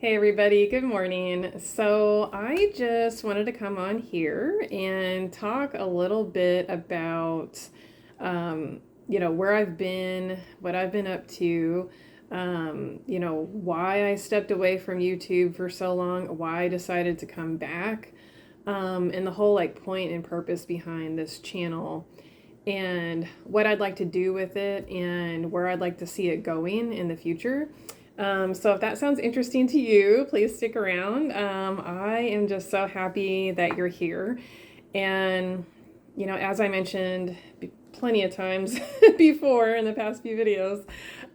Hey everybody, good morning. So I just wanted to come on here and talk a little bit about, where I've been, what I've been up to, why I stepped away from YouTube for so long, why I decided to come back, and the whole like point and purpose behind this channel, and what I'd like to do with it, and where I'd like to see it going in the future. So if that sounds interesting to you, please stick around. I am just so happy that you're here. And, as I mentioned plenty of times before in the past few videos,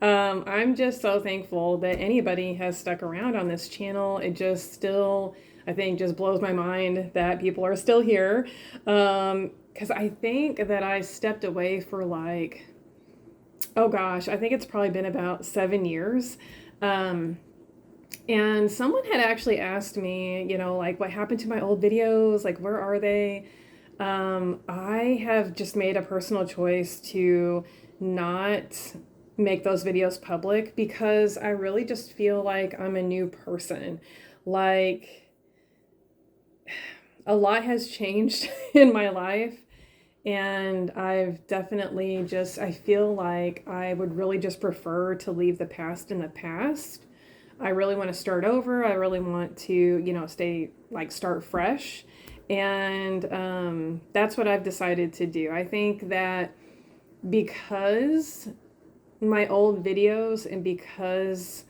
I'm just so thankful that anybody has stuck around on this channel. It just still, I think, just blows my mind that people are still here. Because I think that I stepped away for like, oh gosh, I think it's probably been about 7 years. Um, and someone had actually asked me, like what happened to my old videos? Like, where are they? I have just made a personal choice to not make those videos public because I really just feel like I'm a new person. Like, a lot has changed in my life. And I've definitely just, I feel like I would really just prefer to leave the past in the past. I really want to start over. I really want to, stay like start fresh. And that's what I've decided to do. I think that because my old videos and because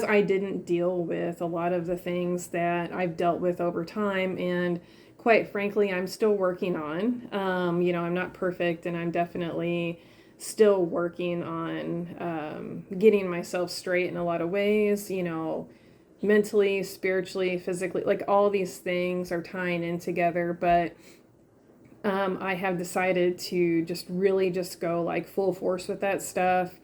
I didn't deal with a lot of the things that I've dealt with over time, and quite frankly, I'm still working on. I'm not perfect, and I'm definitely still working on getting myself straight in a lot of ways, mentally, spiritually, physically, like all these things are tying in together. But I have decided to just really just go like full force with that stuff.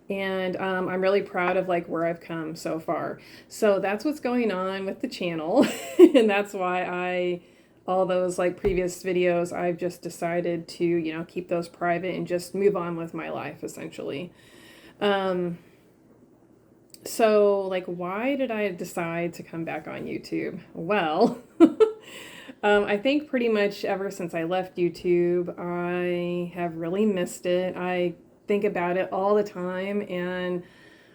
And I'm really proud of like where I've come so far. So that's what's going on with the channel. And that's why all those like previous videos, I've just decided to, keep those private and just move on with my life essentially. Um, so like, why did I decide to come back on YouTube? Well, I think pretty much ever since I left YouTube, I have really missed it. I think about it all the time, and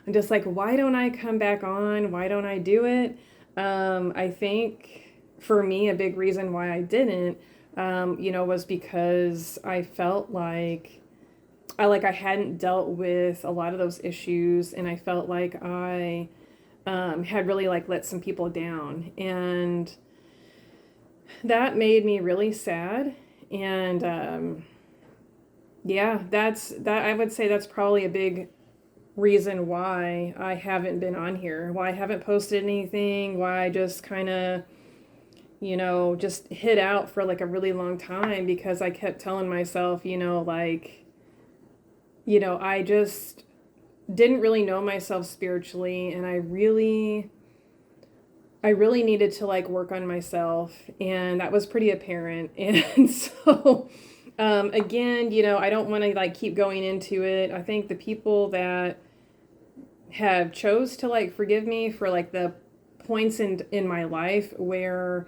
I'm just like, why don't I come back on? Why don't I do it? I think for me, a big reason why I didn't, was because I felt like I hadn't dealt with a lot of those issues, and I felt like I had really like let some people down, and that made me really sad. And yeah, I would say that's probably a big reason why I haven't been on here, why I haven't posted anything, why I just kind of, just hid out for like a really long time, because I kept telling myself, I just didn't really know myself spiritually, and I really needed to like work on myself, and that was pretty apparent. And so again, I don't want to like keep going into it. I think the people that have chose to like forgive me for like the points in my life where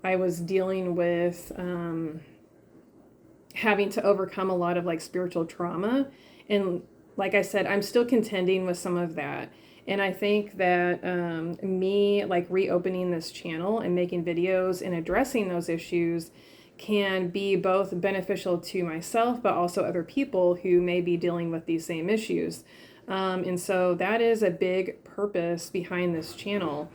I was dealing with having to overcome a lot of like spiritual trauma, and like I said, I'm still contending with some of that. And I think that me like reopening this channel and making videos and addressing those issues can be both beneficial to myself, but also other people who may be dealing with these same issues. And so that is a big purpose behind this channel.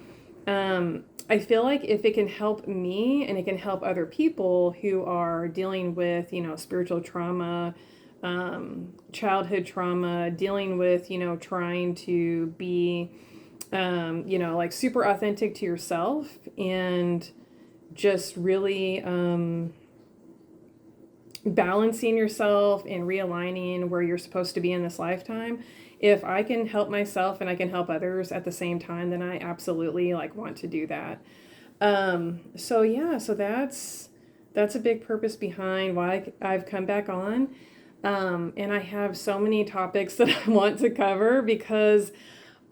I feel like if it can help me and it can help other people who are dealing with, spiritual trauma, childhood trauma, dealing with, trying to be, like super authentic to yourself, and just really balancing yourself and realigning where you're supposed to be in this lifetime. If I can help myself and I can help others at the same time, then I absolutely like want to do that. So yeah, so that's a big purpose behind why I've come back on. And I have so many topics that I want to cover, because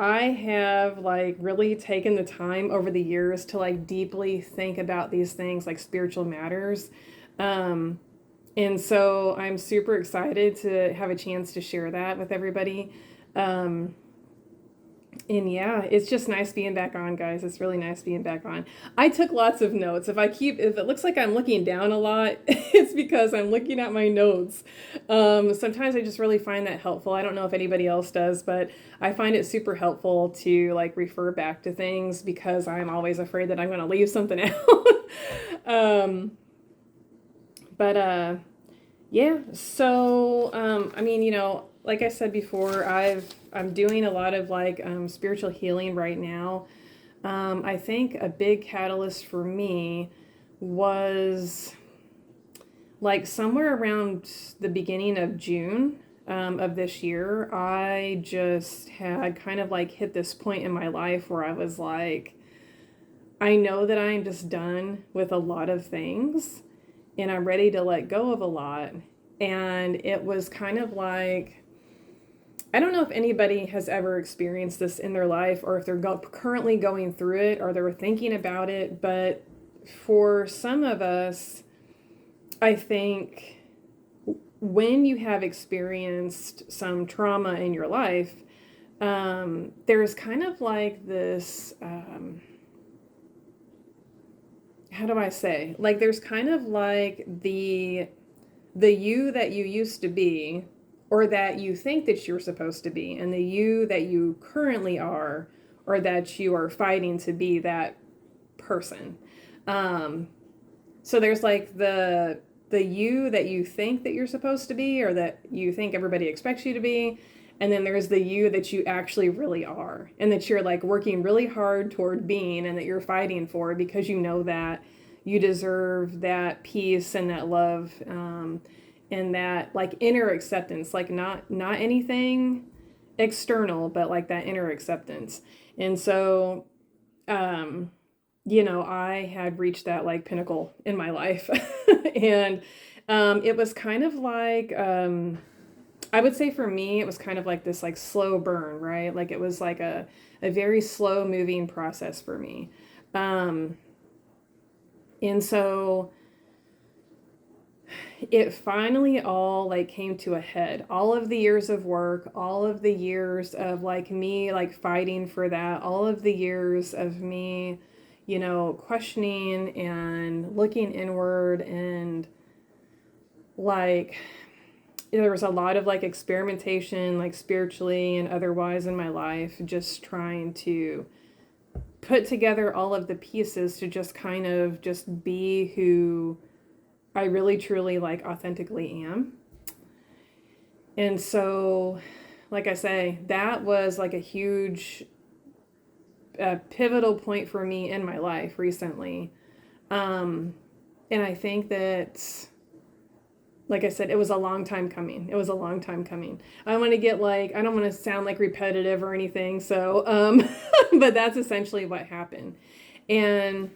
I have like really taken the time over the years to like deeply think about these things like spiritual matters. Um, and so I'm super excited to have a chance to share that with everybody. Um, and yeah, it's just nice being back on, guys. It's really nice being back on. I took lots of notes. If it looks like I'm looking down a lot, it's because I'm looking at my notes. Sometimes I just really find that helpful. I don't know if anybody else does, but I find it super helpful to like refer back to things because I'm always afraid that I'm going to leave something out. um, but yeah, so I mean, like I said before, I'm doing a lot of like spiritual healing right now. I think a big catalyst for me was like somewhere around the beginning of June of this year. I just had kind of like hit this point in my life where I was like, I know that I'm just done with a lot of things and I'm ready to let go of a lot. And it was kind of like, I don't know if anybody has ever experienced this in their life or if they're currently going through it or they're thinking about it, but for some of us, I think when you have experienced some trauma in your life, there's kind of like this, how do I say? Like there's kind of like the you that you used to be or that you think that you're supposed to be and the you that you currently are or that you are fighting to be that person. Um, so there's like the you that you think that you're supposed to be or that you think everybody expects you to be. And then there's the you that you actually really are and that you're like working really hard toward being and that you're fighting for because you know that you deserve that peace and that love, and that like inner acceptance, like not anything external, but like that inner acceptance. And so, um, I had reached that like pinnacle in my life. And it was kind of like, I would say for me, it was kind of like this like slow burn, right? Like it was like a very slow moving process for me. Um, and so it finally all like came to a head. All of the years of work, all of the years of like me like fighting for that, all of the years of me, questioning and looking inward and like there was a lot of like experimentation like spiritually and otherwise in my life, just trying to put together all of the pieces to just kind of just be who I really truly like authentically am. And so, like I say, that was like a huge pivotal point for me in my life recently. Um, and I think that, like I said, it was a long time coming. It was a long time coming. I want to get like, I don't want to sound like repetitive or anything. So, but that's essentially what happened. And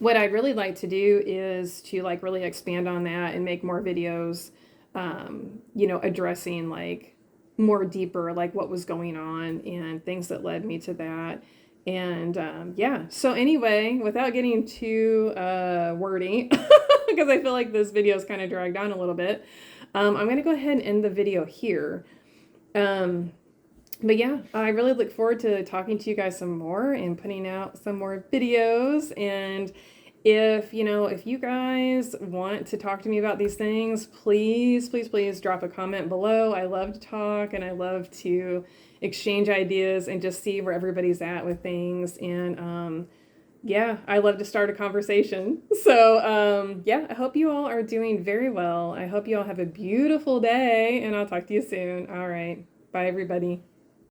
what I'd really like to do is to like really expand on that and make more videos, addressing like more deeper, like what was going on and things that led me to that. And yeah, so anyway, without getting too wordy, because I feel like this video is kind of dragged on a little bit, I'm going to go ahead and end the video here. But yeah, I really look forward to talking to you guys some more and putting out some more videos. And if you guys want to talk to me about these things, please, please, please drop a comment below. I love to talk and I love to exchange ideas and just see where everybody's at with things. And yeah, I love to start a conversation. So yeah, I hope you all are doing very well. I hope you all have a beautiful day and I'll talk to you soon. All right. Bye, everybody.